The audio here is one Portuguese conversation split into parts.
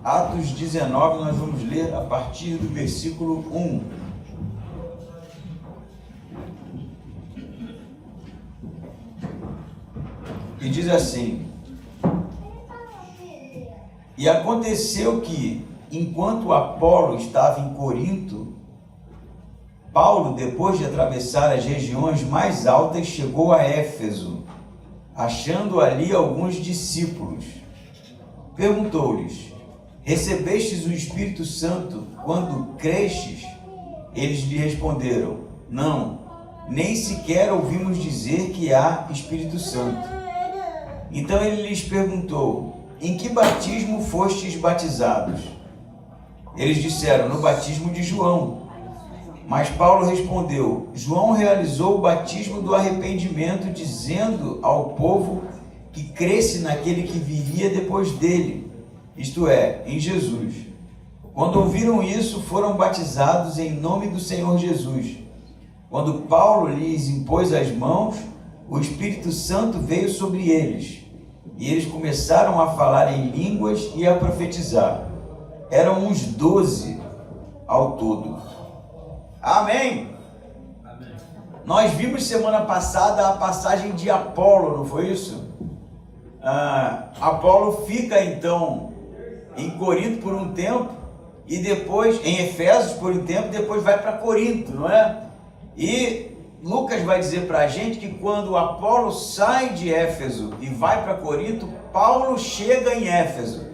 Atos 19, nós vamos ler a partir do versículo 1. E diz assim: E aconteceu que, enquanto Apolo estava em Corinto, Paulo, depois de atravessar as regiões mais altas, chegou a Éfeso, achando ali alguns discípulos. Perguntou-lhes: Recebestes o Espírito Santo quando crestes? Eles lhe responderam: Não, nem sequer ouvimos dizer que há Espírito Santo. Então ele lhes perguntou: Em que batismo fostes batizados? Eles disseram: No batismo de João. Mas Paulo respondeu: João realizou o batismo do arrependimento, dizendo ao povo que cresce naquele que viria depois dele, isto é, em Jesus. Quando ouviram isso, foram batizados em nome do Senhor Jesus. Quando Paulo lhes impôs as mãos, o Espírito Santo veio sobre eles, e eles começaram a falar em línguas e a profetizar. Eram uns 12 ao todo. Amém? Amém. Nós vimos semana passada a passagem de Apolo, não foi isso? Apolo fica então em Corinto por um tempo, e depois em Efésios por um tempo, depois vai para Corinto, não é? E Lucas vai dizer para a gente que quando Apolo sai de Éfeso e vai para Corinto, Paulo chega em Éfeso,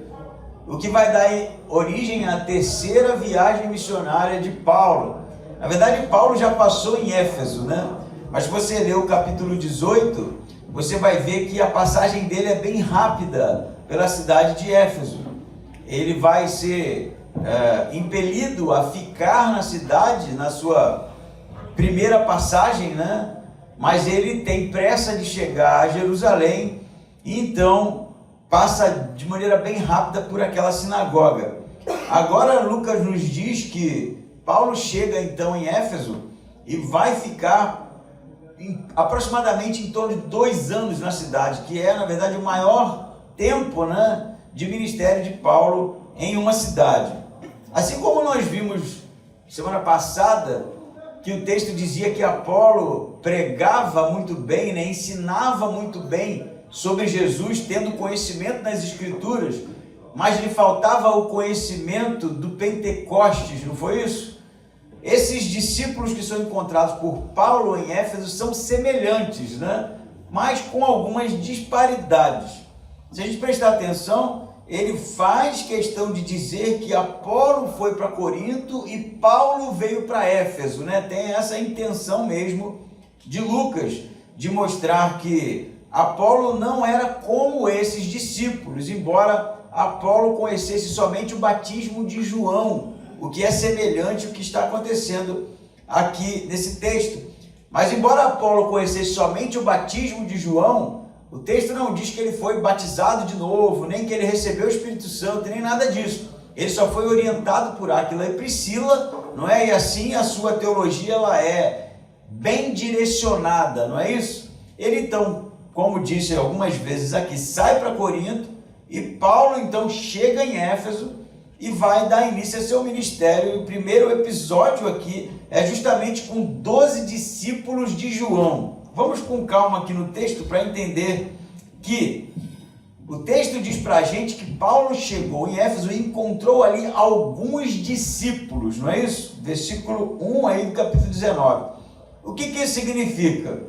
o que vai dar origem à terceira viagem missionária de Paulo. Na verdade, Paulo já passou em Éfeso, né? Mas se você ler o capítulo 18, você vai ver que a passagem dele é bem rápida pela cidade de Éfeso. Ele vai ser impelido a ficar na cidade, na sua primeira passagem, né? Mas ele tem pressa de chegar a Jerusalém, e então passa de maneira bem rápida por aquela sinagoga. Agora Lucas nos diz que Paulo chega então em Éfeso e vai ficar aproximadamente em torno de 2 anos na cidade, que é na verdade o maior tempo, né, de ministério de Paulo em uma cidade. Assim como nós vimos semana passada que o texto dizia que Apolo pregava muito bem, né, ensinava muito bem sobre Jesus, tendo conhecimento nas Escrituras, mas lhe faltava o conhecimento do Pentecostes, não foi isso? Esses discípulos que são encontrados por Paulo em Éfeso são semelhantes, né? Mas com algumas disparidades. Se a gente prestar atenção, ele faz questão de dizer que Apolo foi para Corinto e Paulo veio para Éfeso, né? Tem essa intenção mesmo de Lucas, de mostrar que Apolo não era como esses discípulos, embora Apolo conhecesse somente o batismo de João, o que é semelhante ao que está acontecendo aqui nesse texto. Mas embora Apolo conhecesse somente o batismo de João, o texto não diz que ele foi batizado de novo, nem que ele recebeu o Espírito Santo, nem nada disso. Ele só foi orientado por Áquila e Priscila, não é? E assim a sua teologia ela é bem direcionada, não é isso? Ele então, como disse algumas vezes aqui, sai para Corinto, e Paulo então chega em Éfeso e vai dar início a seu ministério. O primeiro episódio aqui é justamente com 12 discípulos de João. Vamos com calma aqui no texto para entender que o texto diz para a gente que Paulo chegou em Éfeso e encontrou ali alguns discípulos, não é isso? Versículo 1 aí do capítulo 19. O que isso significa?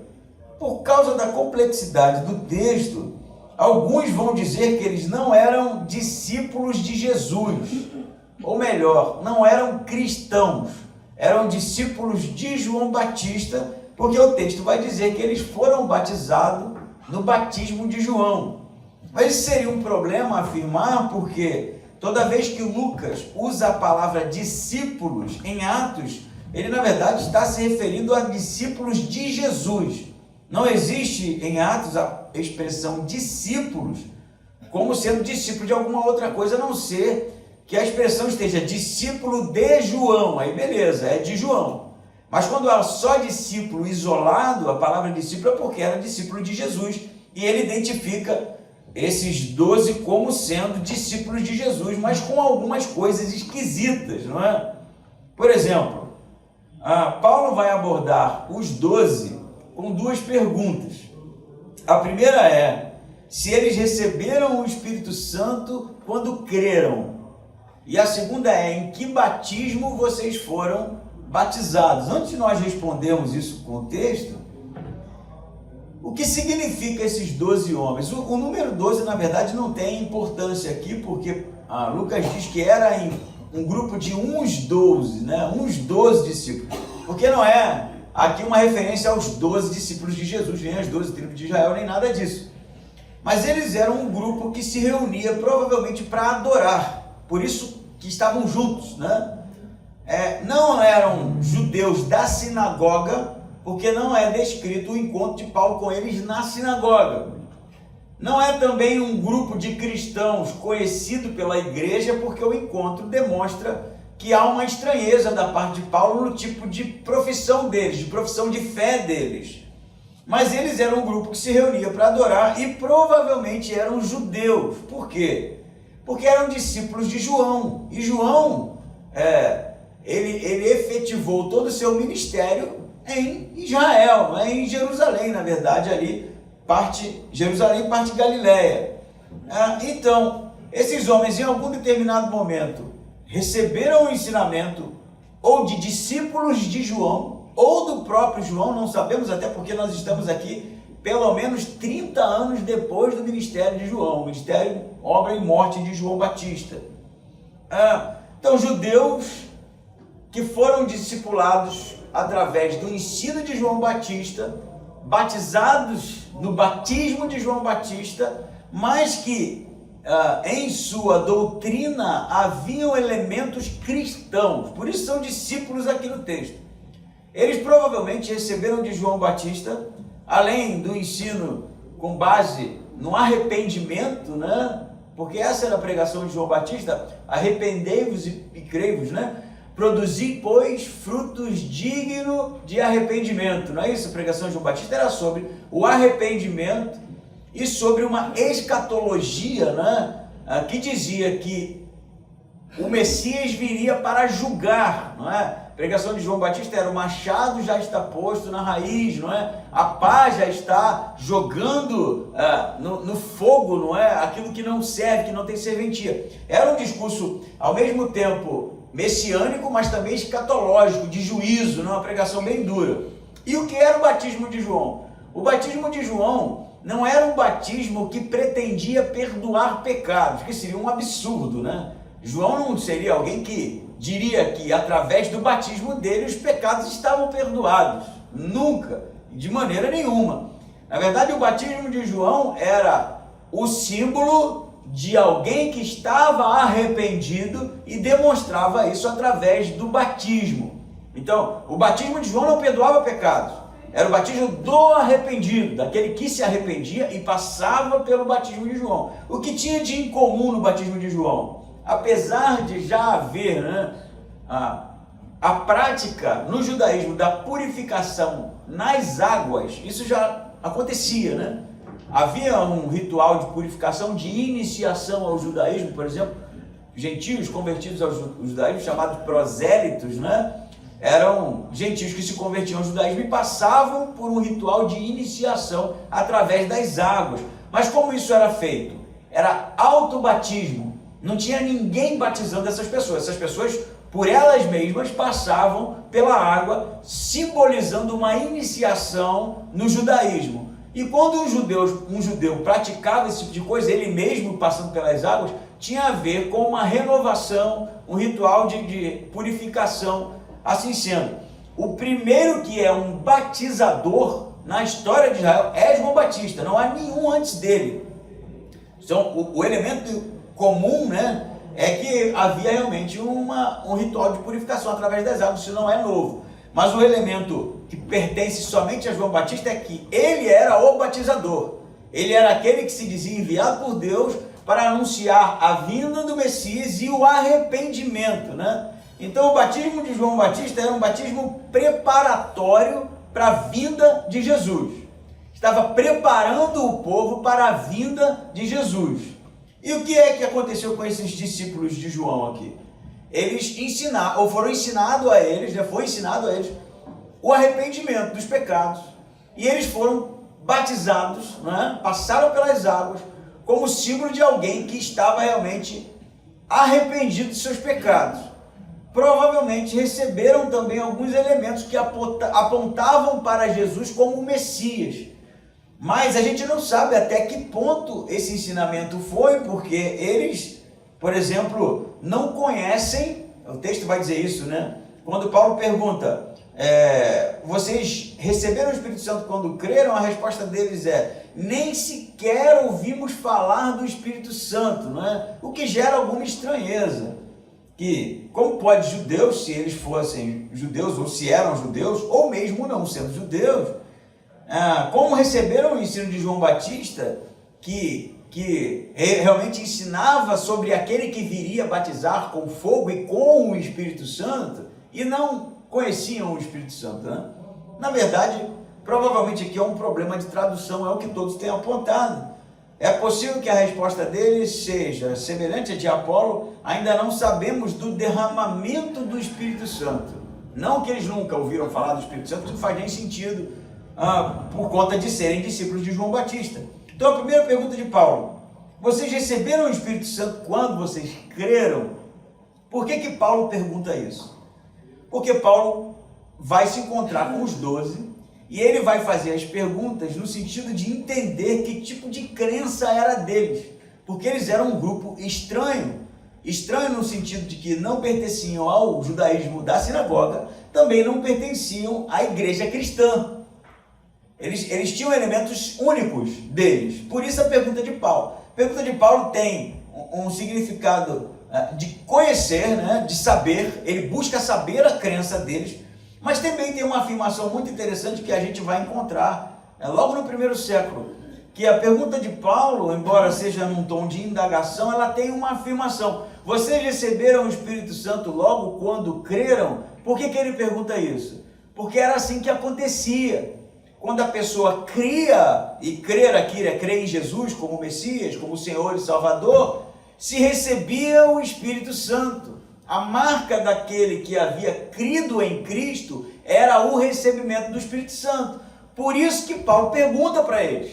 Por causa da complexidade do texto, alguns vão dizer que eles não eram discípulos de Jesus, ou melhor, não eram cristãos, eram discípulos de João Batista, porque o texto vai dizer que eles foram batizados no batismo de João. Mas isso seria um problema afirmar, porque toda vez que Lucas usa a palavra discípulos em Atos, ele na verdade está se referindo a discípulos de Jesus. Não existe em Atos a expressão discípulos como sendo discípulo de alguma outra coisa, a não ser que a expressão esteja discípulo de João. Aí beleza, é de João. Mas quando há só discípulo isolado, a palavra discípulo é porque era discípulo de Jesus. E ele identifica esses 12 como sendo discípulos de Jesus, mas com algumas coisas esquisitas, não é? Por exemplo, Paulo vai abordar os 12 com duas perguntas. A primeira é se eles receberam o Espírito Santo quando creram. E a segunda é em que batismo vocês foram batizados. Antes de nós respondermos isso com o texto, o que significa esses 12 homens? O número 12, na verdade, não tem importância aqui, porque Lucas diz que era em um grupo de uns 12, né? Uns 12 discípulos. Porque não é aqui uma referência aos 12 discípulos de Jesus, nem às 12 tribos de Israel, nem nada disso. Mas eles eram um grupo que se reunia provavelmente para adorar. Por isso que estavam juntos, né? Não eram judeus da sinagoga, porque não é descrito o encontro de Paulo com eles na sinagoga. Não é também um grupo de cristãos conhecido pela igreja, porque o encontro demonstra que há uma estranheza da parte de Paulo no tipo de profissão deles, de profissão de fé deles. Mas eles eram um grupo que se reunia para adorar e provavelmente eram judeus. Por quê? Porque eram discípulos de João. E João, ele efetivou todo o seu ministério em Israel, não é? Em Jerusalém, na verdade, ali, parte Jerusalém, parte Galileia. Então, esses homens, em algum determinado momento, receberam o ensinamento ou de discípulos de João, ou do próprio João, não sabemos, até porque nós estamos aqui pelo menos 30 anos depois do ministério de João, o ministério, obra e morte de João Batista. Então, judeus que foram discipulados através do ensino de João Batista, batizados no batismo de João Batista, mas que em sua doutrina haviam elementos cristãos, por isso são discípulos aqui no texto. Eles provavelmente receberam de João Batista, além do ensino com base no arrependimento, né? Porque essa era a pregação de João Batista: arrependei-vos e crei-vos, né? Produzi, pois, frutos dignos de arrependimento. Não é isso? A pregação de João Batista era sobre o arrependimento e sobre uma escatologia, né? Que dizia que o Messias viria para julgar, não é? A pregação de João Batista era: o machado já está posto na raiz, não é? A pá já está jogando no fogo, não é? Aquilo que não serve, que não tem serventia. Era um discurso, ao mesmo tempo, messiânico, mas também escatológico, de juízo, não? Uma pregação bem dura. E o que era o batismo de João? O batismo de João não era um batismo que pretendia perdoar pecados, que seria um absurdo, né? João não seria alguém que diria que através do batismo dele os pecados estavam perdoados. Nunca, de maneira nenhuma. Na verdade, o batismo de João era o símbolo de alguém que estava arrependido e demonstrava isso através do batismo. Então, o batismo de João não perdoava pecados. Era o batismo do arrependido, daquele que se arrependia e passava pelo batismo de João. O que tinha de incomum no batismo de João? Apesar de já haver, né, a prática no judaísmo da purificação nas águas, isso já acontecia, né? Havia um ritual de purificação, de iniciação ao judaísmo, por exemplo, gentios convertidos ao judaísmo, chamados prosélitos, né? Eram gentios que se convertiam ao judaísmo e passavam por um ritual de iniciação através das águas. Mas como isso era feito? Era autobatismo. Não tinha ninguém batizando essas pessoas. Essas pessoas, por elas mesmas, passavam pela água, simbolizando uma iniciação no judaísmo. E quando um judeu praticava esse tipo de coisa, ele mesmo passando pelas águas, tinha a ver com uma renovação, um ritual de purificação. Assim sendo, o primeiro que é um batizador na história de Israel é João Batista. Não há nenhum antes dele. Então, o elemento comum, né, é que havia realmente um ritual de purificação através das águas. Isso não é novo. Mas o elemento que pertence somente a João Batista é que ele era o batizador. Ele era aquele que se dizia enviado por Deus para anunciar a vinda do Messias e o arrependimento, né? Então o batismo de João Batista era um batismo preparatório para a vinda de Jesus. estava preparando o povo para a vinda de Jesus. E o que é que aconteceu com esses discípulos de João aqui? Eles ensinaram, ou foram ensinados a eles, foi ensinado a eles o arrependimento dos pecados. E eles foram batizados, né? Passaram pelas águas, como símbolo de alguém que estava realmente arrependido de seus pecados. Provavelmente receberam também alguns elementos que apontavam para Jesus como o Messias. Mas a gente não sabe até que ponto esse ensinamento foi, porque eles, por exemplo, não conhecem, o texto vai dizer isso, né? Quando Paulo pergunta, vocês receberam o Espírito Santo quando creram? A resposta deles é, nem sequer ouvimos falar do Espírito Santo, não é? O que gera alguma estranheza. Que, como pode judeus, se eles fossem judeus, ou se eram judeus, ou mesmo não sendo judeus, como receberam o ensino de João Batista, que realmente ensinava sobre aquele que viria batizar com fogo e com o Espírito Santo, e não conheciam o Espírito Santo, né? Na verdade, provavelmente aqui é um problema de tradução, é o que todos têm apontado. É possível que a resposta deles seja semelhante à de Apolo, ainda não sabemos do derramamento do Espírito Santo. Não que eles nunca ouviram falar do Espírito Santo, não faz nem sentido por conta de serem discípulos de João Batista. Então a primeira pergunta de Paulo, vocês receberam o Espírito Santo quando vocês creram? Por que Paulo pergunta isso? Porque Paulo vai se encontrar com os 12 e ele vai fazer as perguntas no sentido de entender que tipo de crença era deles, porque eles eram um grupo estranho no sentido de que não pertenciam ao judaísmo da sinagoga, também não pertenciam à igreja cristã. Eles tinham elementos únicos deles, por isso a pergunta de Paulo. A pergunta de Paulo tem um significado de conhecer, né, de saber, ele busca saber a crença deles, mas também tem uma afirmação muito interessante que a gente vai encontrar logo no primeiro século, que a pergunta de Paulo, embora seja num tom de indagação, ela tem uma afirmação. Vocês receberam o Espírito Santo logo quando creram? Por que ele pergunta isso? Porque era assim que acontecia. Quando a pessoa cria, e crer aqui é crer em Jesus como Messias, como Senhor e Salvador, se recebia o Espírito Santo. A marca daquele que havia crido em Cristo era o recebimento do Espírito Santo. Por isso que Paulo pergunta para eles.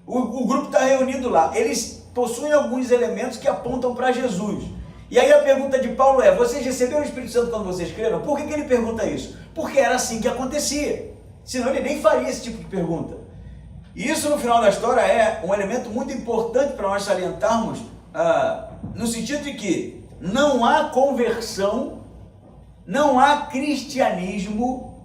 O grupo está reunido lá. Eles possuem alguns elementos que apontam para Jesus. E aí a pergunta de Paulo é, vocês receberam o Espírito Santo quando vocês creram? Por que ele pergunta isso? Porque era assim que acontecia. Senão ele nem faria esse tipo de pergunta. E isso no final da história é um elemento muito importante para nós salientarmos, no sentido de que não há conversão, não há cristianismo,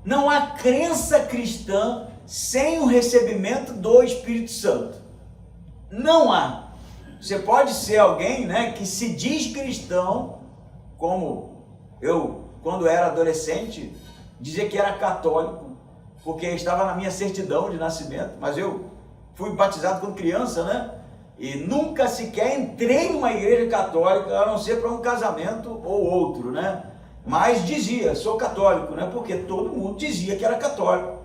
não há crença cristã sem o recebimento do Espírito Santo. Não há. Você pode ser alguém, né, que se diz cristão, como eu, quando era adolescente, dizia que era católico, porque estava na minha certidão de nascimento, mas eu fui batizado quando criança, né? E nunca sequer entrei numa igreja católica, a não ser para um casamento ou outro, né? Mas dizia, sou católico, né? Porque todo mundo dizia que era católico.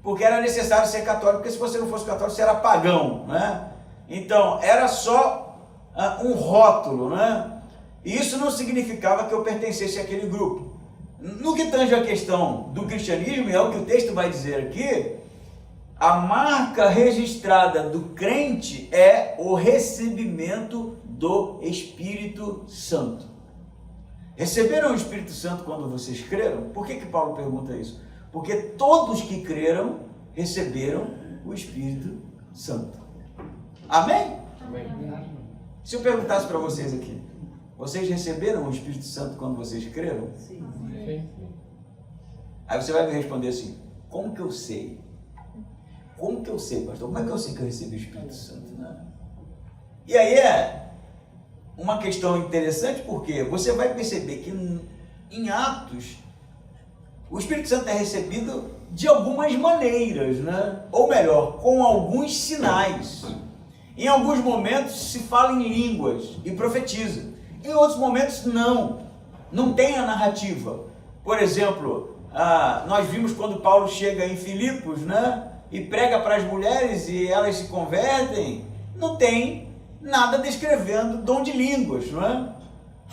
Porque era necessário ser católico, porque se você não fosse católico, você era pagão, né? Então, era só um rótulo, né? E isso não significava que eu pertencesse àquele grupo. No que tange a questão do cristianismo, é o que o texto vai dizer aqui, a marca registrada do crente é o recebimento do Espírito Santo. Receberam o Espírito Santo quando vocês creram? Por que Paulo pergunta isso? Porque todos que creram receberam o Espírito Santo. Amém? Amém. Se eu perguntasse para vocês aqui, vocês receberam o Espírito Santo quando vocês creram? Sim. Aí você vai me responder assim, como que eu sei? Como que eu sei, pastor? Como é que eu sei que eu recebi o Espírito Santo, né? E aí é uma questão interessante, porque você vai perceber que em Atos, o Espírito Santo é recebido de algumas maneiras, né? Ou melhor, com alguns sinais. Em alguns momentos se fala em línguas e profetiza. Em outros momentos não tem a narrativa. Por exemplo, nós vimos quando Paulo chega em Filipos, né? e prega para as mulheres e elas se convertem, não tem nada descrevendo dom de línguas, não é?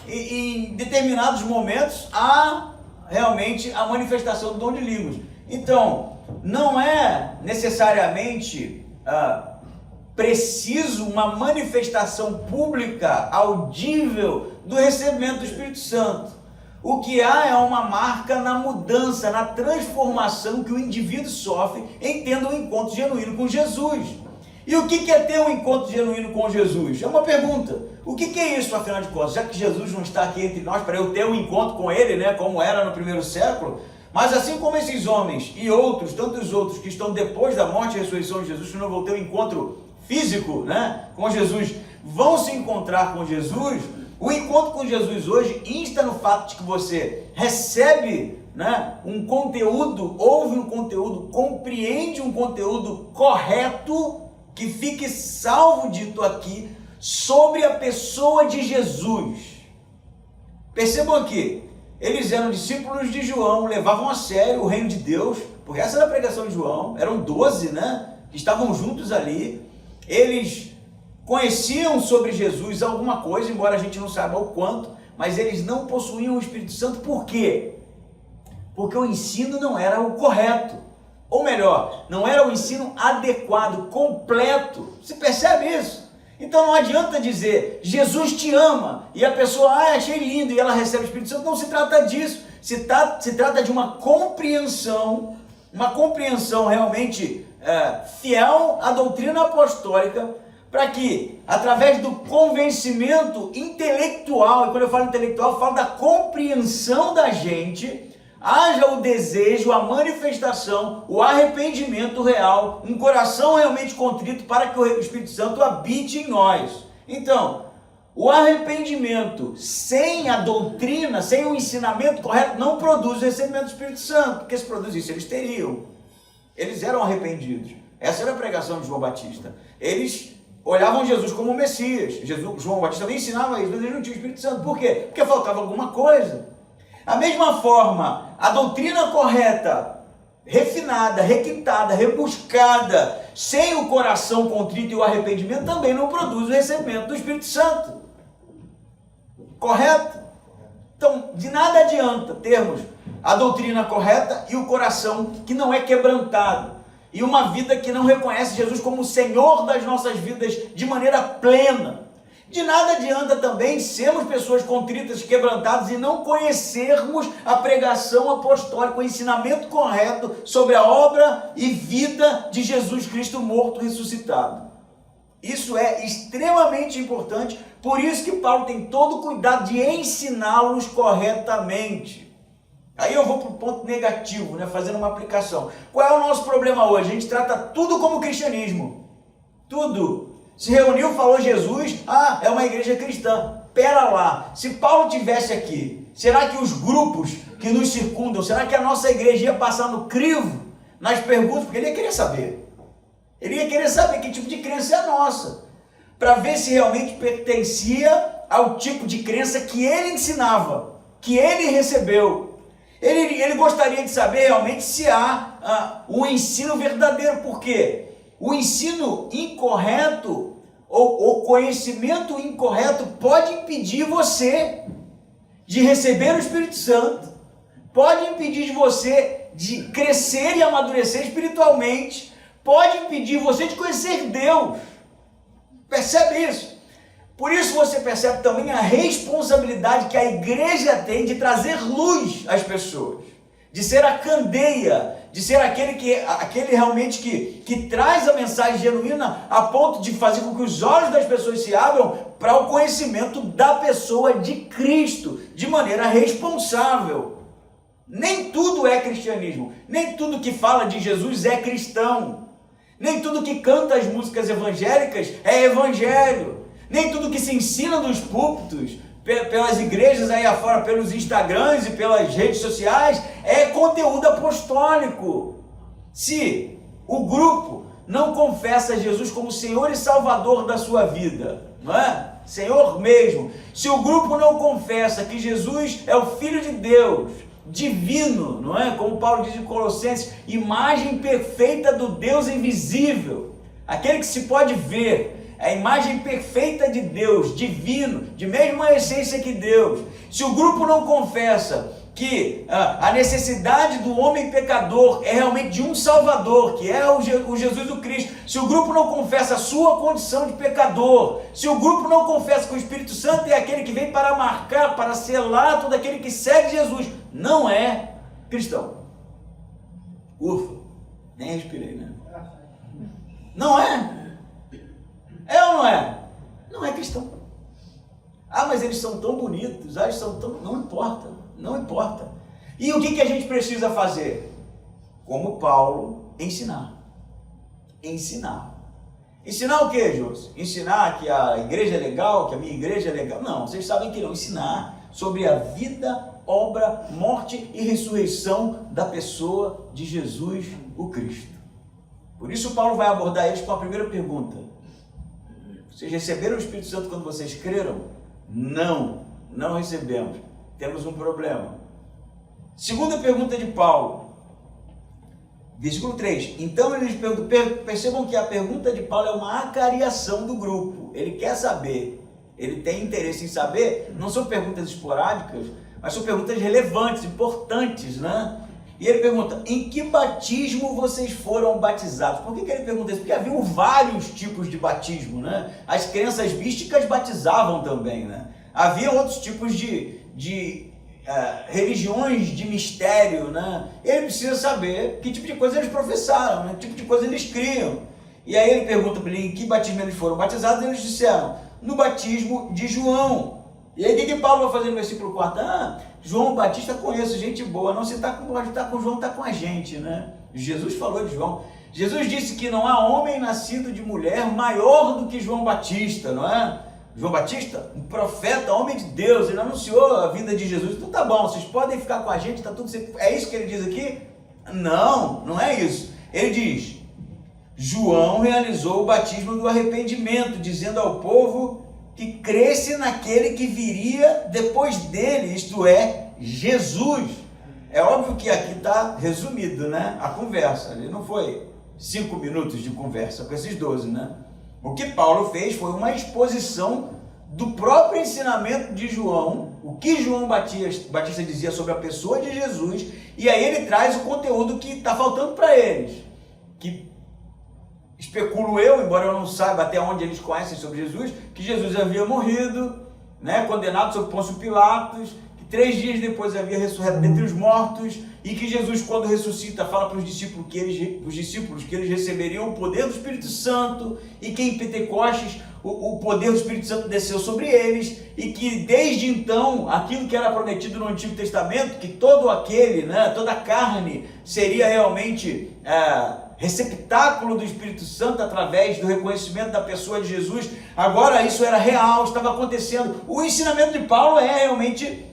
E em determinados momentos há realmente a manifestação do dom de línguas. Então, não é necessariamente preciso uma manifestação pública, audível, do recebimento do Espírito Santo. O que há é uma marca na mudança, na transformação que o indivíduo sofre em tendo um encontro genuíno com Jesus. E o que é ter um encontro genuíno com Jesus? É uma pergunta. O que é isso, afinal de contas? Já que Jesus não está aqui entre nós para eu ter um encontro com Ele, né, como era no primeiro século, mas assim como esses homens e outros, tantos outros que estão depois da morte e ressurreição de Jesus, que não vão ter um encontro físico, né, com Jesus, vão se encontrar com Jesus, o encontro com Jesus hoje insta no fato de que você recebe, né, um conteúdo, ouve um conteúdo, compreende um conteúdo correto, que fique salvo dito aqui, sobre a pessoa de Jesus. Percebam aqui, eles eram discípulos de João, levavam a sério o reino de Deus, porque essa era a pregação de João, eram 12, né, que estavam juntos ali, eles conheciam sobre Jesus alguma coisa, embora a gente não saiba o quanto, mas eles não possuíam o Espírito Santo. Por quê? Porque o ensino não era o correto, ou melhor, não era o ensino adequado, completo. Você percebe isso? Então não adianta dizer, Jesus te ama, e a pessoa, achei lindo, e ela recebe o Espírito Santo. Não se trata disso, se trata de uma compreensão realmente fiel à doutrina apostólica, para que, através do convencimento intelectual, e quando eu falo intelectual, eu falo da compreensão da gente, haja o desejo, a manifestação, o arrependimento real, um coração realmente contrito para que o Espírito Santo habite em nós. Então, o arrependimento sem a doutrina, sem o ensinamento correto, não produz o recebimento do Espírito Santo, porque se produzisse, eles teriam. Eles eram arrependidos. Essa era a pregação de João Batista. Eles olhavam Jesus como o Messias. João Batista também ensinava isso, mas eles não tinham o Espírito Santo. Por quê? Porque faltava alguma coisa. Da mesma forma, a doutrina correta, refinada, requintada, rebuscada, sem o coração contrito e o arrependimento, também não produz o recebimento do Espírito Santo. Correto? Então, de nada adianta termos a doutrina correta e o coração que não é quebrantado, e uma vida que não reconhece Jesus como o Senhor das nossas vidas de maneira plena. De nada adianta também sermos pessoas contritas, quebrantadas e não conhecermos a pregação apostólica, o ensinamento correto sobre a obra e vida de Jesus Cristo morto e ressuscitado. Isso é extremamente importante, por isso que Paulo tem todo o cuidado de ensiná-los corretamente. Aí eu vou para o ponto negativo, né, fazendo uma aplicação. Qual é o nosso problema hoje? A gente trata tudo como cristianismo. Tudo. Se reuniu, falou Jesus, é uma igreja cristã. Pera lá, se Paulo tivesse aqui, será que os grupos que nos circundam, será que a nossa igreja ia passar no crivo nas perguntas? Porque ele ia querer saber. Ele ia querer saber que tipo de crença é a nossa, para ver se realmente pertencia ao tipo de crença que ele ensinava, que ele recebeu. Ele gostaria de saber realmente se há um ensino verdadeiro. Por quê? O ensino incorreto ou o conhecimento incorreto pode impedir você de receber o Espírito Santo, pode impedir de você de crescer e amadurecer espiritualmente, pode impedir você de conhecer Deus. Percebe isso? Por isso você percebe também a responsabilidade que a igreja tem de trazer luz às pessoas, de ser a candeia, de ser aquele realmente que traz a mensagem genuína a ponto de fazer com que os olhos das pessoas se abram para o conhecimento da pessoa de Cristo, de maneira responsável. Nem tudo é cristianismo, nem tudo que fala de Jesus é cristão, nem tudo que canta as músicas evangélicas é evangelho, nem tudo que se ensina nos púlpitos, pelas igrejas aí afora, pelos Instagrams e pelas redes sociais, é conteúdo apostólico. Se o grupo não confessa Jesus como Senhor e Salvador da sua vida, não é? Senhor mesmo. Se o grupo não confessa que Jesus é o Filho de Deus, divino, não é? Como Paulo diz em Colossenses, imagem perfeita do Deus invisível, aquele que se pode ver, a imagem perfeita de Deus, divino, de mesma essência que Deus. Se o grupo não confessa que a necessidade do homem pecador é realmente de um Salvador, que é o Jesus o Cristo, se o grupo não confessa a sua condição de pecador, se o grupo não confessa que o Espírito Santo é aquele que vem para marcar, para selar todo aquele que segue Jesus, não é cristão. Ufa, nem respirei, né? Não é? É ou não é? Não é cristão. Ah, mas eles são tão bonitos, eles são tão... Não importa, não importa. E o que a gente precisa fazer? Como Paulo, ensinar. Ensinar. Ensinar o que, Jôs? Ensinar que a igreja é legal, que a minha igreja é legal? Não, vocês sabem que não. Ensinar sobre a vida, obra, morte e ressurreição da pessoa de Jesus, o Cristo. Por isso Paulo vai abordar eles com a primeira pergunta. Vocês receberam o Espírito Santo quando vocês creram? Não, não recebemos. Temos um problema. Segunda pergunta de Paulo, versículo 3. Então eles percebam que a pergunta de Paulo é uma acariação do grupo. Ele quer saber, ele tem interesse em saber. Não são perguntas esporádicas, mas são perguntas relevantes, importantes, né? E ele pergunta, em que batismo vocês foram batizados? Por que ele pergunta isso? Porque havia vários tipos de batismo, né? As crenças místicas batizavam também, né? Havia outros tipos de religiões de mistério, né? Ele precisa saber que tipo de coisa eles professaram, né? Que tipo de coisa eles criam. E aí ele pergunta para ele em que batismo eles foram batizados, e eles disseram, no batismo de João. E aí o que Paulo vai fazer no versículo 4? João Batista conheço, gente boa. Não, se está com João, está com a gente, né? Jesus falou de João. Jesus disse que não há homem nascido de mulher maior do que João Batista, não é? João Batista, um profeta, homem de Deus, ele anunciou a vinda de Jesus. Então tá bom, vocês podem ficar com a gente, está tudo certo. É isso que ele diz aqui? Não, não é isso. Ele diz, João realizou o batismo do arrependimento, dizendo ao povo que cresce naquele que viria depois dele, isto é, Jesus. É óbvio que aqui está resumido, né? A conversa, ali não foi 5 minutos de conversa com esses 12, né? O que Paulo fez foi uma exposição do próprio ensinamento de João, o que João Batista dizia sobre a pessoa de Jesus, e aí ele traz o conteúdo que está faltando para eles, que especulo eu, embora eu não saiba até onde eles conhecem sobre Jesus, que Jesus havia morrido, né, condenado sob Pôncio Pilatos, que 3 dias depois havia ressurreto dentre os mortos, e que Jesus, quando ressuscita, fala para os discípulos que eles receberiam o poder do Espírito Santo, e que em Pentecostes o poder do Espírito Santo desceu sobre eles, e que desde então, aquilo que era prometido no Antigo Testamento, que todo aquele, né, toda a carne seria realmente receptáculo do Espírito Santo através do reconhecimento da pessoa de Jesus, agora isso era real, estava acontecendo. O ensinamento de Paulo é realmente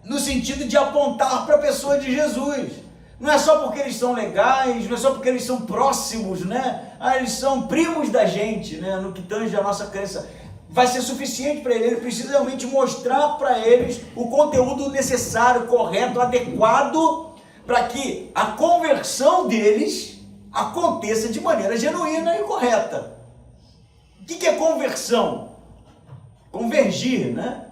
no sentido de apontar para a pessoa de Jesus. Não é só porque eles são legais, não é só porque eles são próximos, né? Eles são primos da gente, né? No que tange a nossa crença. Vai ser suficiente para ele precisa realmente mostrar para eles o conteúdo necessário, correto, adequado, para que a conversão deles aconteça de maneira genuína e correta. O que é conversão? Convergir, né?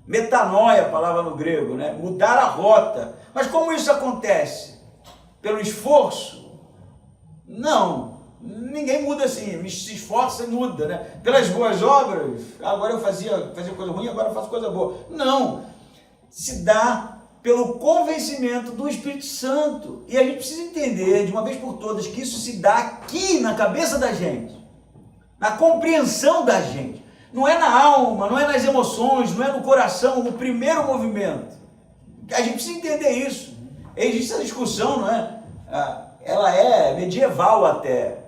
Metanoia, a palavra no grego, né? Mudar a rota. Mas como isso acontece? Pelo esforço? Não. Ninguém muda assim, se esforça e muda, né? Pelas boas obras, agora eu fazia coisa ruim, agora eu faço coisa boa. Não. Se dá pelo convencimento do Espírito Santo. E a gente precisa entender, de uma vez por todas, que isso se dá aqui na cabeça da gente, na compreensão da gente. Não é na alma, não é nas emoções, não é no coração, o primeiro movimento. A gente precisa entender isso. Existe essa discussão, não é? Ela é medieval até.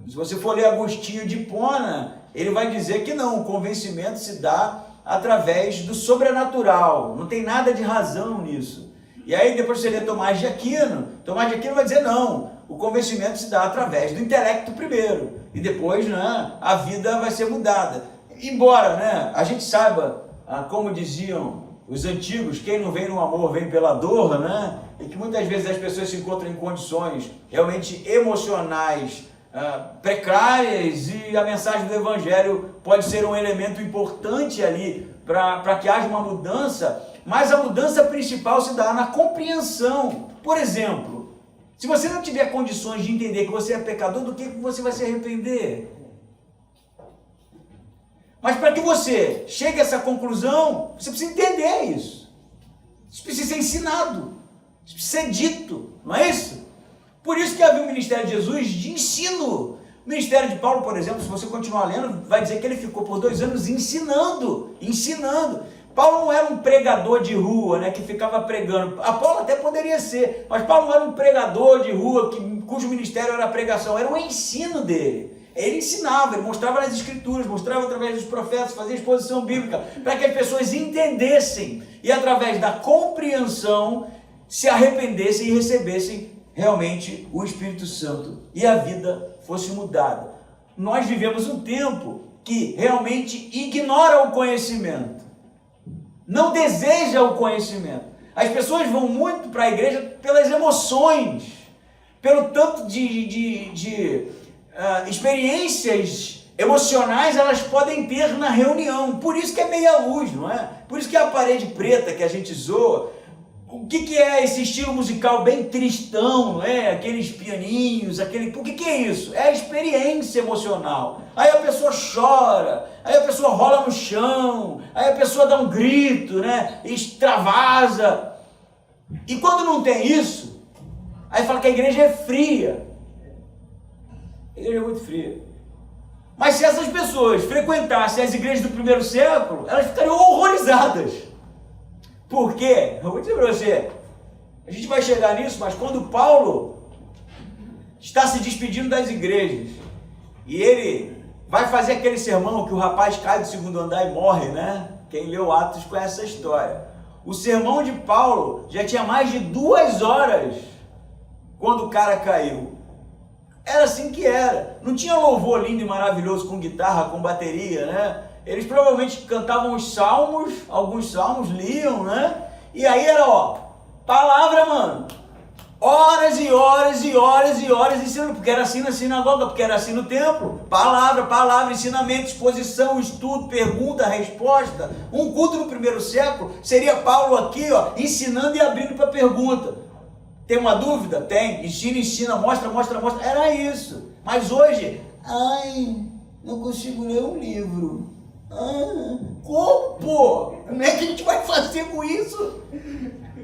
Se você for ler Agostinho de Hipona, ele vai dizer que não, o convencimento se dá através do sobrenatural, não tem nada de razão nisso. E aí depois você lê Tomás de Aquino vai dizer não, o convencimento se dá através do intelecto primeiro, e depois, né, a vida vai ser mudada. Embora, né, a gente saiba, como diziam os antigos, quem não vem no amor vem pela dor, né? E que muitas vezes as pessoas se encontram em condições realmente emocionais precárias, e a mensagem do Evangelho pode ser um elemento importante ali para que haja uma mudança, mas a mudança principal se dá na compreensão. Por exemplo, se você não tiver condições de entender que você é pecador, do que você vai se arrepender? Mas para que você chegue a essa conclusão, você precisa entender isso. Isso precisa ser ensinado. Isso precisa ser dito. Não é isso? Por isso que havia o ministério de Jesus de ensino. O ministério de Paulo, por exemplo, se você continuar lendo, vai dizer que ele ficou por 2 anos ensinando. Paulo não era um pregador de rua, né, que ficava pregando. Apolo até poderia ser, mas Paulo não era um pregador de rua cujo ministério era a pregação, era o ensino dele. Ele ensinava, ele mostrava nas escrituras, mostrava através dos profetas, fazia exposição bíblica, para que as pessoas entendessem e através da compreensão se arrependessem e recebessem realmente o Espírito Santo e a vida fosse mudada. Nós vivemos um tempo que realmente ignora o conhecimento, não deseja o conhecimento. As pessoas vão muito para a igreja pelas emoções, pelo tanto de experiências emocionais elas podem ter na reunião. Por isso que é meia luz, não é? Por isso que é a parede preta que a gente zoa. O que é esse estilo musical bem tristão, não é? Aqueles pianinhos, o que é isso? É a experiência emocional. Aí a pessoa chora, aí a pessoa rola no chão, aí a pessoa dá um grito, né? Extravasa. E quando não tem isso, aí fala que a igreja é fria. A igreja é muito fria. Mas se essas pessoas frequentassem as igrejas do primeiro século, elas ficariam horrorizadas. Por quê? Eu vou dizer para você, a gente vai chegar nisso, mas quando Paulo está se despedindo das igrejas e ele vai fazer aquele sermão que o rapaz cai do 2º andar e morre, né? Quem leu Atos conhece essa história. O sermão de Paulo já tinha mais de 2 horas quando o cara caiu. Era assim que era. Não tinha louvor lindo e maravilhoso com guitarra, com bateria, né? Eles provavelmente cantavam os salmos, alguns salmos, liam, né? E aí era, palavra, mano. Horas e horas e horas e horas ensinando, porque era assim na sinagoga, porque era assim no templo. Palavra, ensinamento, exposição, estudo, pergunta, resposta. Um culto no primeiro século seria Paulo aqui, ensinando e abrindo para pergunta. Tem uma dúvida? Tem. Ensina, mostra. Era isso. Mas hoje, não consigo ler um livro. Como, pô? Como é que a gente vai fazer com isso?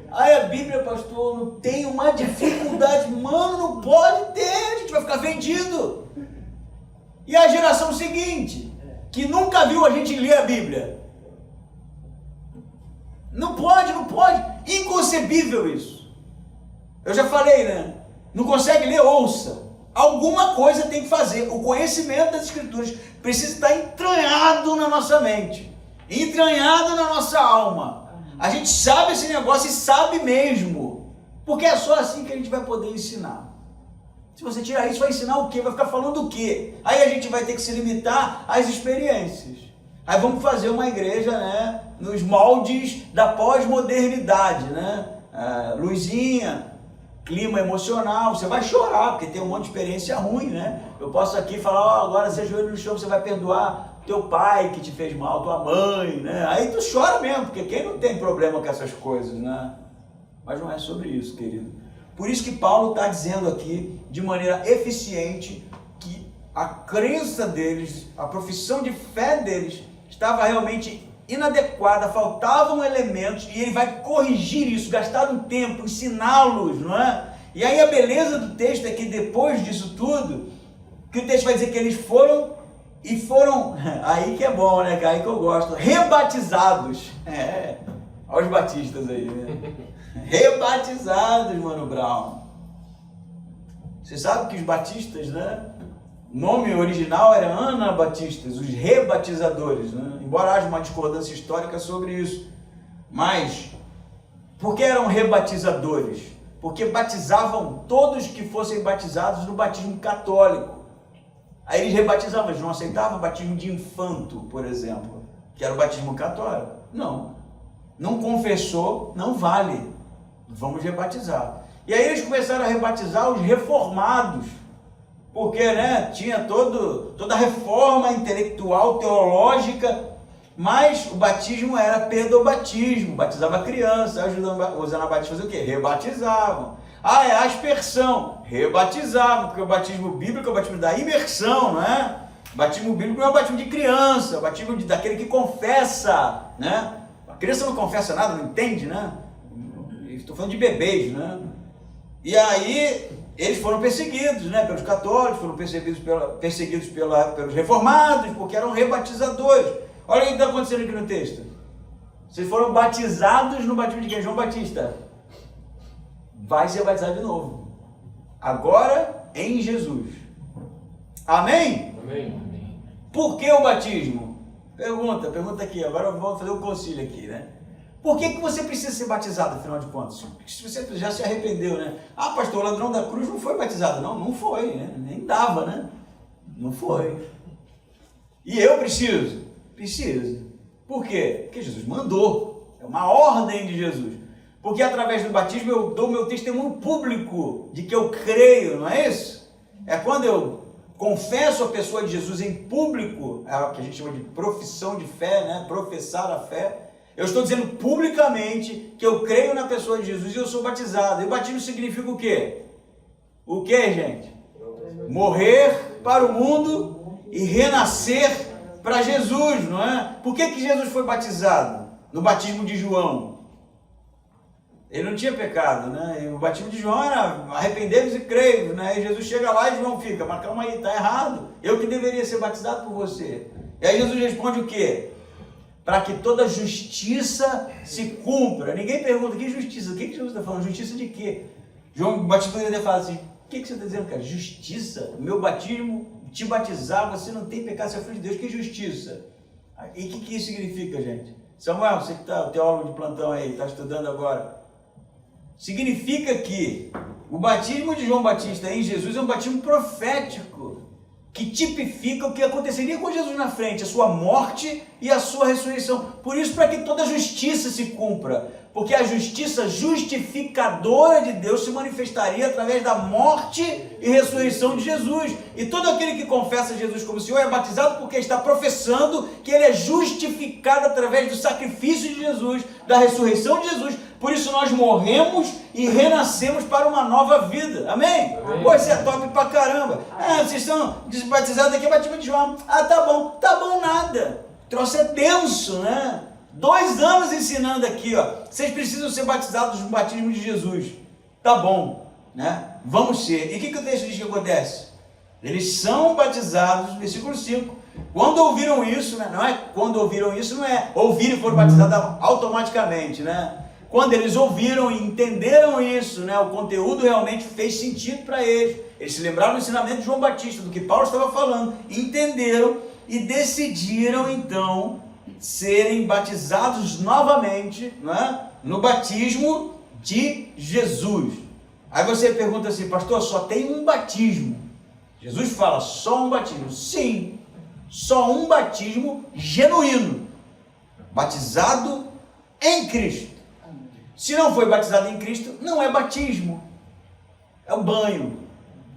A Bíblia, pastor, não tem uma dificuldade. Mano, não pode ter, a gente vai ficar vendido. E a geração seguinte, que nunca viu a gente ler a Bíblia. Não pode. Inconcebível isso. Eu já falei, né? Não consegue ler, ouça. Alguma coisa tem que fazer. O conhecimento das Escrituras precisa estar entranhado na nossa mente, entranhado na nossa alma. A gente sabe esse negócio e sabe mesmo, porque é só assim que a gente vai poder ensinar. Se você tirar isso, vai ensinar o quê? Vai ficar falando o quê? Aí a gente vai ter que se limitar às experiências. Aí vamos fazer uma igreja, né, nos moldes da pós-modernidade, né? Luzinha, clima emocional, você vai chorar, porque tem um monte de experiência ruim, né? Eu posso aqui falar, agora você ajoelha no chão, você vai perdoar teu pai que te fez mal, tua mãe, né? Aí tu chora mesmo, porque quem não tem problema com essas coisas, né? Mas não é sobre isso, querido. Por isso que Paulo está dizendo aqui, de maneira eficiente, que a crença deles, a profissão de fé deles, estava realmente inadequada, faltavam elementos, e ele vai corrigir isso, gastar um tempo, ensiná-los, não é? E aí a beleza do texto é que depois disso tudo, que o texto vai dizer que eles foram, aí que é bom, né? Aí que eu gosto, rebatizados. Olha os batistas aí, né? Rebatizados, Mano Brown. Você sabe que os batistas, né? O nome original era anabatistas, os rebatizadores, né? Embora haja uma discordância histórica sobre isso. Mas, por que eram rebatizadores? Porque batizavam todos que fossem batizados no batismo católico. Aí eles rebatizavam, eles não aceitavam o batismo de infanto, por exemplo, que era o batismo católico. Não. não confessou, não vale, vamos rebatizar. E aí eles começaram a rebatizar os reformados, porque, né, tinha toda a reforma intelectual, teológica, mas o batismo era pedobatismo, batizava a criança, os anabatistas faziam o quê? Rebatizavam. Ah, é a aspersão, rebatizavam, porque o batismo bíblico é o batismo da imersão, não é? O batismo bíblico não é o batismo de criança, é o batismo daquele que confessa, né? A criança não confessa nada, não entende, né? Estou falando de bebês, né? E aí eles foram perseguidos, né, pelos católicos, foram perseguidos pelos reformados, porque eram rebatizadores. Olha o que está acontecendo aqui no texto. Vocês foram batizados no batismo de quem? João Batista. Vai ser batizado de novo. Agora em Jesus. Amém? Amém. Por que o batismo? Pergunta aqui. Agora eu vou fazer um concílio aqui, né? Por que você precisa ser batizado, afinal de contas? Se você já se arrependeu, né? Ah, pastor, o ladrão da cruz não foi batizado. Não foi, né? Nem dava, né? Não foi. E eu preciso? Preciso. Por quê? Porque Jesus mandou. É uma ordem de Jesus. Porque através do batismo eu dou meu testemunho público de que eu creio, não é isso? É quando eu confesso a pessoa de Jesus em público, é o que a gente chama de profissão de fé, né? Professar a fé. Eu estou dizendo publicamente que eu creio na pessoa de Jesus e eu sou batizado. E o batismo significa o quê? O quê, gente? Morrer para o mundo e renascer para Jesus, não é? Por que Jesus foi batizado? No batismo de João. Ele não tinha pecado, né? E o batismo de João era arrependei-vos e creio, né? E Jesus chega lá e João fica, mas calma aí, está errado. Eu que deveria ser batizado por você. E aí Jesus responde o quê? Para que toda justiça se cumpra. Ninguém pergunta, que justiça? O que Jesus está falando? Justiça de quê? João Batista poderia falar assim, o que você está dizendo, cara? Justiça? O meu batismo, te batizar, você não tem pecado, você é filho de Deus. Que justiça? E o que isso significa, gente? Samuel, você que está, o teólogo de plantão aí, está estudando agora. Significa que o batismo de João Batista em Jesus é um batismo profético, que tipifica o que aconteceria com Jesus na frente, a sua morte e a sua ressurreição. Por isso, para que toda justiça se cumpra, porque a justiça justificadora de Deus se manifestaria através da morte e ressurreição de Jesus. E todo aquele que confessa Jesus como Senhor é batizado porque está professando que ele é justificado através do sacrifício de Jesus, da ressurreição de Jesus. Por isso nós morremos e renascemos para uma nova vida. Amém? Amém. Pô, isso é top pra caramba. Ah, vocês estão desbatizados aqui, batismo de João. Ah, tá bom. Tá bom nada. O troço é denso, né? 2 anos ensinando aqui, ó. Vocês precisam ser batizados no batismo de Jesus. Tá bom, né? Vamos ser. E o que o texto diz que acontece? Eles são batizados, versículo 5. Quando ouviram isso, né? Não é quando ouviram isso, não é ouviram e foram batizados automaticamente, né? Quando eles ouviram e entenderam isso, né, o conteúdo realmente fez sentido para eles. Eles se lembraram do ensinamento de João Batista, do que Paulo estava falando, entenderam e decidiram então serem batizados novamente, né, no batismo de Jesus. Aí você pergunta assim, pastor, só tem um batismo? Jesus fala, só um batismo? Sim, só um batismo genuíno, batizado em Cristo. Se não foi batizado em Cristo, não é batismo, é o banho,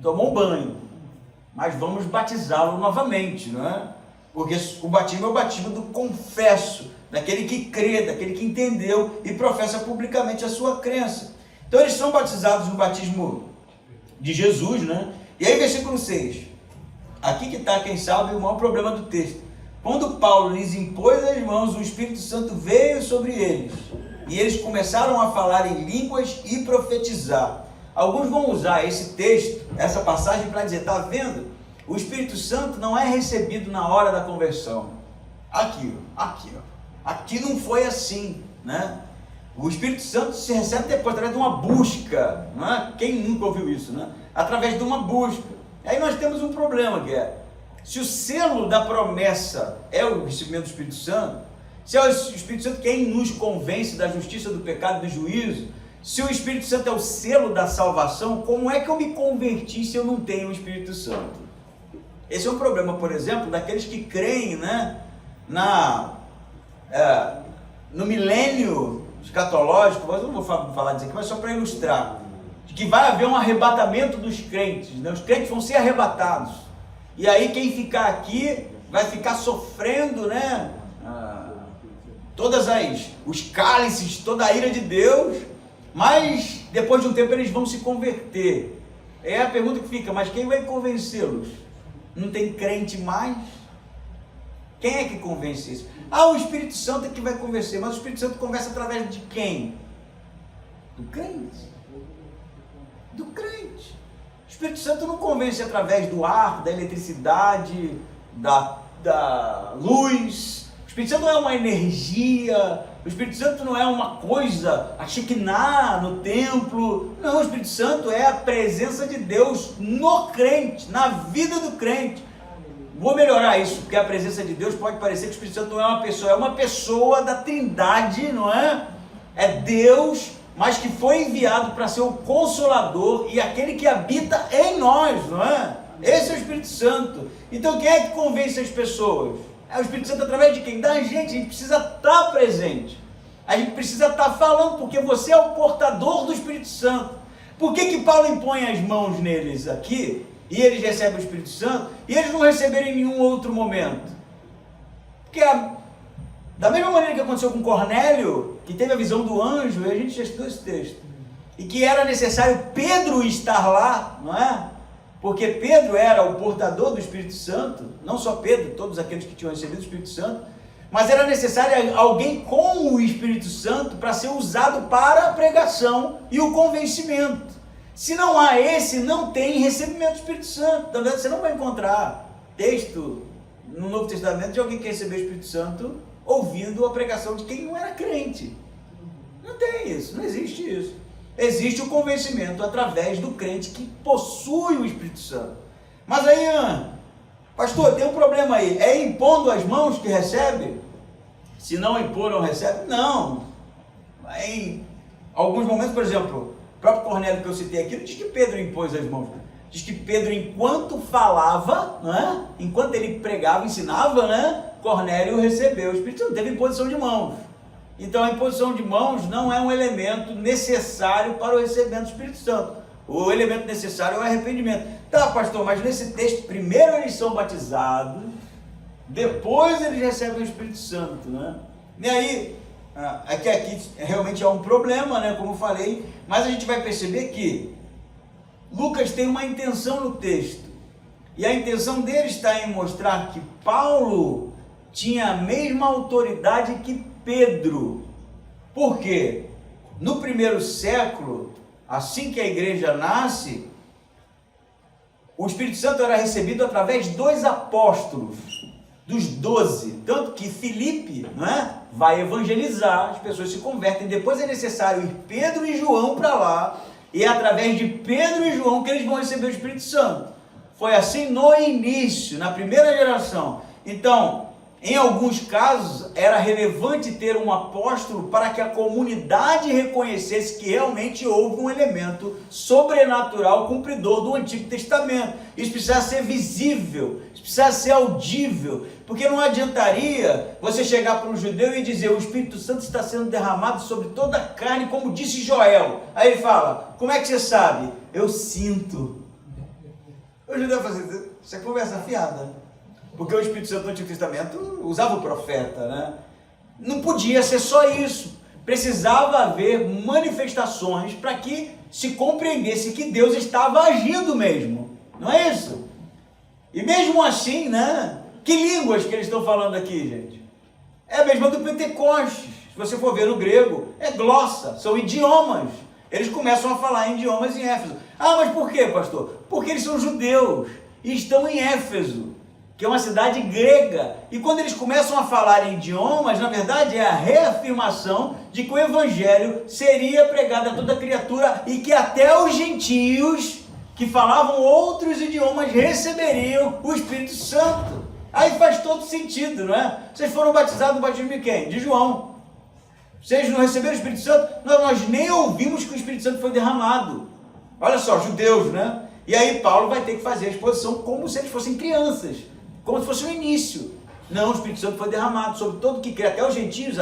tomou um banho, mas vamos batizá-lo novamente, não é? Porque o batismo é o batismo do confesso, daquele que crê, daquele que entendeu e professa publicamente a sua crença. Então eles são batizados no batismo de Jesus, né? E aí versículo 6, aqui que está, quem sabe, o maior problema do texto. Quando Paulo lhes impôs as mãos, o Espírito Santo veio sobre eles. E eles começaram a falar em línguas e profetizar. Alguns vão usar esse texto, essa passagem, para dizer, está vendo? O Espírito Santo não é recebido na hora da conversão. Aqui não foi assim, né? O Espírito Santo se recebe depois, através de uma busca, não é? Quem nunca ouviu isso, né? Através de uma busca. Aí nós temos um problema, que é, se o selo da promessa é o recebimento do Espírito Santo, se é o Espírito Santo quem nos convence da justiça, do pecado e do juízo, se o Espírito Santo é o selo da salvação, como é que eu me converti se eu não tenho o Espírito Santo? Esse é um problema, por exemplo, daqueles que creem, né, no milênio escatológico, mas eu não vou falar disso aqui, mas só para ilustrar, de que vai haver um arrebatamento dos crentes, né? Os crentes vão ser arrebatados, e aí quem ficar aqui vai ficar sofrendo, né, os cálices, toda a ira de Deus, mas depois de um tempo eles vão se converter. É a pergunta que fica, mas quem vai convencê-los? Não tem crente mais? Quem é que convence isso? O Espírito Santo é que vai convencer, mas o Espírito Santo conversa através de quem? Do crente. Do crente. O Espírito Santo não convence através do ar, da eletricidade, da luz. O Espírito Santo não é uma energia, o Espírito Santo não é uma coisa, a Shekinah no templo. Não, o Espírito Santo é a presença de Deus no crente, na vida do crente. Vou melhorar isso, porque a presença de Deus pode parecer que o Espírito Santo não é uma pessoa da Trindade, não é? É Deus, mas que foi enviado para ser o Consolador e aquele que habita em nós, não é? Esse é o Espírito Santo. Então quem é que convence as pessoas? É o Espírito Santo através de quem? Da gente. A gente precisa estar presente. A gente precisa estar falando, porque você é o portador do Espírito Santo. Por que Paulo impõe as mãos neles aqui, e eles recebem o Espírito Santo, e eles não receberam em nenhum outro momento? Porque da mesma maneira que aconteceu com Cornélio, que teve a visão do anjo, e a gente já estudou esse texto, e que era necessário Pedro estar lá, não é? Porque Pedro era o portador do Espírito Santo, não só Pedro, todos aqueles que tinham recebido o Espírito Santo, mas era necessário alguém com o Espírito Santo para ser usado para a pregação e o convencimento. Se não há esse, não tem recebimento do Espírito Santo. Na verdade, você não vai encontrar texto no Novo Testamento de alguém que recebeu o Espírito Santo ouvindo a pregação de quem não era crente. Não tem isso, não existe isso. Existe o convencimento através do crente que possui o Espírito Santo. Mas aí, pastor, tem um problema aí. É impondo as mãos que recebe? Se não impor, não recebe? Não. Em alguns momentos, por exemplo, o próprio Cornélio que eu citei aqui, não diz que Pedro impôs as mãos. Diz que Pedro, enquanto falava, né, enquanto ele pregava, ensinava, né, Cornélio recebeu o Espírito Santo. Teve imposição de mãos. Então a imposição de mãos não é um elemento necessário para o recebimento do Espírito Santo. O elemento necessário é o arrependimento. Tá, pastor, mas nesse texto, primeiro eles são batizados, depois eles recebem o Espírito Santo, né? E aí, aqui realmente é um problema, né, como eu falei, mas a gente vai perceber que Lucas tem uma intenção no texto, e a intenção dele está em mostrar que Paulo tinha a mesma autoridade que Pedro. Por quê? No primeiro século, assim que a igreja nasce, o Espírito Santo era recebido através dos apóstolos, dos 12, tanto que Filipe, não é, vai evangelizar, as pessoas se convertem, depois é necessário ir Pedro e João para lá, e é através de Pedro e João que eles vão receber o Espírito Santo. Foi assim no início, na primeira geração. Então, em alguns casos, era relevante ter um apóstolo para que a comunidade reconhecesse que realmente houve um elemento sobrenatural cumpridor do Antigo Testamento. Isso precisava ser visível, isso precisava ser audível, porque não adiantaria você chegar para um judeu e dizer: o Espírito Santo está sendo derramado sobre toda a carne, como disse Joel. Aí ele fala: como é que você sabe? Eu sinto. O judeu fala assim: isso é conversa fiada. Porque o Espírito Santo no Antigo Testamento usava o profeta, né? Não podia ser só isso. Precisava haver manifestações para que se compreendesse que Deus estava agindo mesmo. Não é isso? E mesmo assim, né? Que línguas que eles estão falando aqui, gente? É a mesma do Pentecostes. Se você for ver no grego, é glossa, são idiomas. Eles começam a falar em idiomas em Éfeso. Mas por quê, pastor? Porque eles são judeus e estão em Éfeso, que é uma cidade grega, e quando eles começam a falar em idiomas, na verdade é a reafirmação de que o Evangelho seria pregado a toda criatura, e que até os gentios que falavam outros idiomas receberiam o Espírito Santo. Aí faz todo sentido, não é? Vocês foram batizados no batismo de quem? De João. Vocês não receberam o Espírito Santo? Nós nem ouvimos que o Espírito Santo foi derramado. Olha só, judeus, né? E aí Paulo vai ter que fazer a exposição como se eles fossem crianças, como se fosse o início. Não, o Espírito Santo foi derramado sobre todo que crê, até os gentios,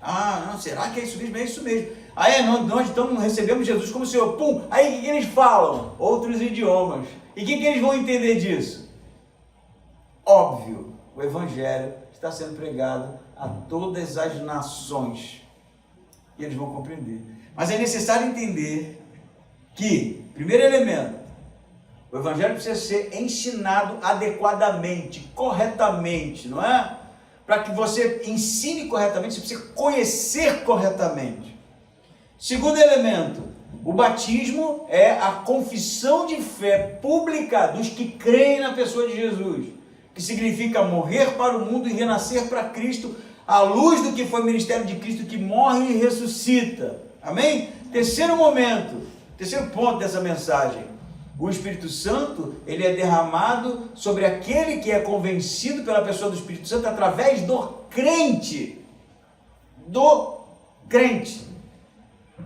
Ah, não, será que é isso mesmo? É isso mesmo. Aí nós então recebemos Jesus como Senhor. Pum! Aí o que eles falam? Outros idiomas. E o que eles vão entender disso? Óbvio, o Evangelho está sendo pregado a todas as nações. E eles vão compreender. Mas é necessário entender que, primeiro elemento, o Evangelho precisa ser ensinado adequadamente, corretamente, não é? Para que você ensine corretamente, você precisa conhecer corretamente. Segundo elemento, o batismo é a confissão de fé pública dos que creem na pessoa de Jesus, que significa morrer para o mundo e renascer para Cristo, à luz do que foi o ministério de Cristo, que morre e ressuscita. Amém? Terceiro ponto dessa mensagem. O Espírito Santo, ele é derramado sobre aquele que é convencido pela pessoa do Espírito Santo através do crente. Do crente.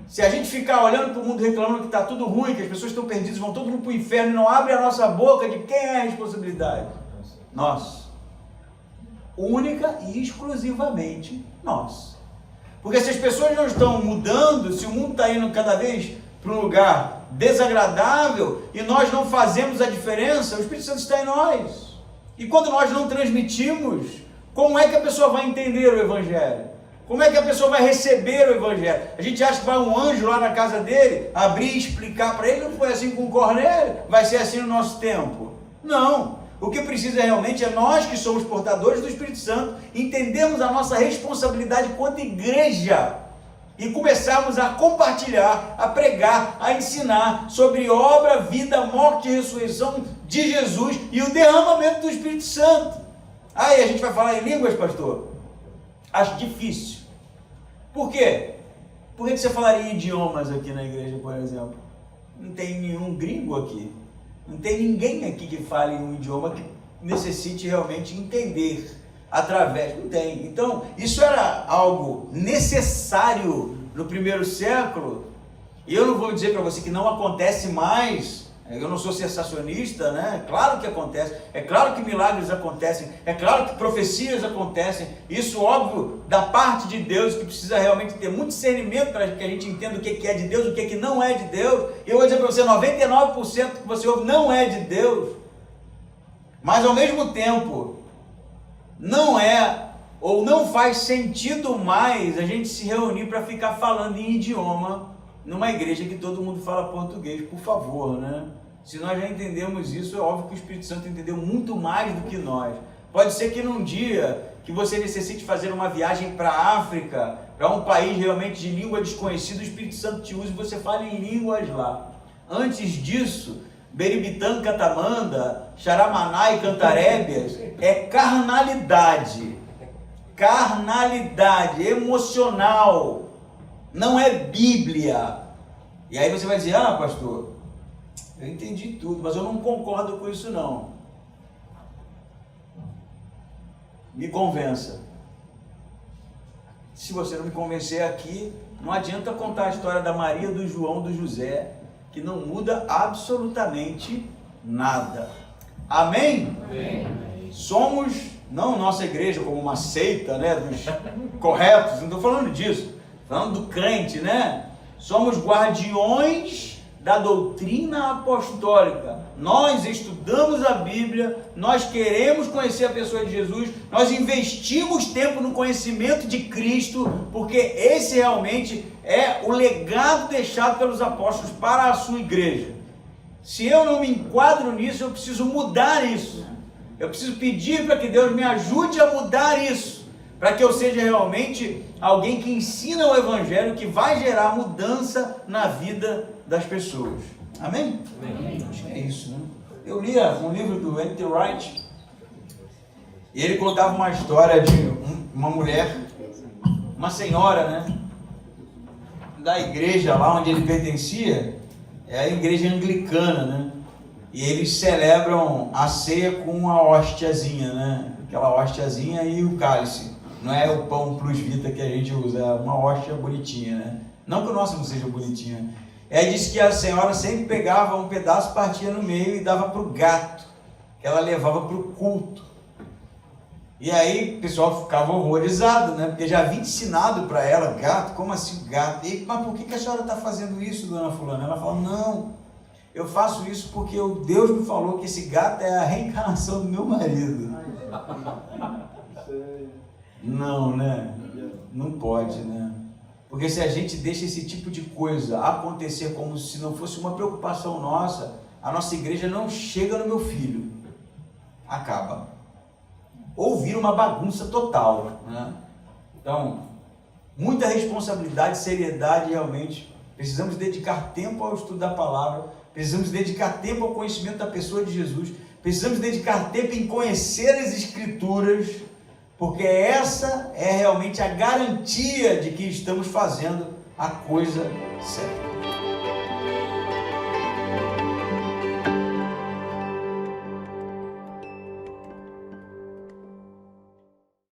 Se a gente ficar olhando para o mundo reclamando que está tudo ruim, que as pessoas estão perdidas, vão todo mundo para o inferno e não abre a nossa boca, de quem é a responsabilidade? Nós. Única e exclusivamente nós. Porque se as pessoas não estão mudando, se o mundo está indo cada vez para um lugar desagradável e nós não fazemos a diferença, o Espírito Santo está em nós. E quando nós não transmitimos, como é que a pessoa vai entender o Evangelho? Como é que a pessoa vai receber o Evangelho? A gente acha que vai um anjo lá na casa dele, abrir e explicar para ele. Não foi assim com Cornélio, vai ser assim no nosso tempo. Não. O que precisa realmente é nós que somos portadores do Espírito Santo, entendermos a nossa responsabilidade quanto igreja e começarmos a compartilhar, a pregar, a ensinar sobre obra, vida, morte e ressurreição de Jesus e o derramamento do Espírito Santo. Aí a gente vai falar em línguas, pastor? Acho difícil. Por quê? Por que você falaria em idiomas aqui na igreja, por exemplo? Não tem nenhum gringo aqui. Não tem ninguém aqui que fale um idioma que necessite realmente entender através. Não tem. Então, isso era algo necessário no primeiro século. E eu não vou dizer para você que não acontece mais. Eu não sou sensacionista, né? Claro que acontece. É claro que milagres acontecem. É claro que profecias acontecem. Isso, óbvio, da parte de Deus, que precisa realmente ter muito discernimento para que a gente entenda o que é de Deus, o que não é de Deus. Eu vou dizer para você, 99% que você ouve não é de Deus. Mas, ao mesmo tempo, não é ou não faz sentido mais a gente se reunir para ficar falando em idioma numa igreja que todo mundo fala português, por favor, né? Se nós já entendemos isso, é óbvio que o Espírito Santo entendeu muito mais do que nós. Pode ser que num dia que você necessite fazer uma viagem para a África, para um país realmente de língua desconhecida, o Espírito Santo te use e você fale em línguas lá. Antes disso, Beribitã, Catamanda, Xaramaná e Cantarébias é carnalidade. Carnalidade emocional. Não é Bíblia. E aí você vai dizer, ah, pastor, eu entendi tudo, mas eu não concordo com isso não. Me convença. Se você não me convencer aqui, não adianta contar a história da Maria, do João, do José, que não muda absolutamente nada. Amém? Amém. Somos, não nossa igreja como uma seita, né, dos corretos, não estou falando disso. Falando do crente, né? Somos guardiões da doutrina apostólica. Nós estudamos a Bíblia, nós queremos conhecer a pessoa de Jesus, nós investimos tempo no conhecimento de Cristo, porque esse realmente é o legado deixado pelos apóstolos para a sua igreja. Se eu não me enquadro nisso, eu preciso mudar isso. Eu preciso pedir para que Deus me ajude a mudar isso, para que eu seja realmente alguém que ensina o Evangelho, que vai gerar mudança na vida das pessoas. Amém? Amém. Acho que é isso, né? Eu lia um livro do N.T. Wright, e ele contava uma história de uma mulher, uma senhora, né? Da igreja lá onde ele pertencia, é a igreja anglicana, né? E eles celebram a ceia com uma hóstiazinha, né? Aquela hóstiazinha e o cálice. Não é o pão plus vita que a gente usa, é uma hóstia bonitinha, né? Não que o nosso não seja bonitinho. Aí disse que a senhora sempre pegava um pedaço, partia no meio e dava para o gato, que ela levava para o culto. E aí o pessoal ficava horrorizado, né? Porque já havia ensinado para ela, gato, como assim gato? E, mas por que a senhora está fazendo isso, dona fulana? Ela falou, não, eu faço isso porque Deus me falou que esse gato é a reencarnação do meu marido. Não, né? Não pode, né? Porque se a gente deixa esse tipo de coisa acontecer como se não fosse uma preocupação nossa, a nossa igreja não chega no meu filho. Acaba. Ou vira uma bagunça total, né? Então, muita responsabilidade, seriedade realmente. Precisamos dedicar tempo ao estudo da palavra, precisamos dedicar tempo ao conhecimento da pessoa de Jesus, precisamos dedicar tempo em conhecer as Escrituras, porque essa é realmente a garantia de que estamos fazendo a coisa certa.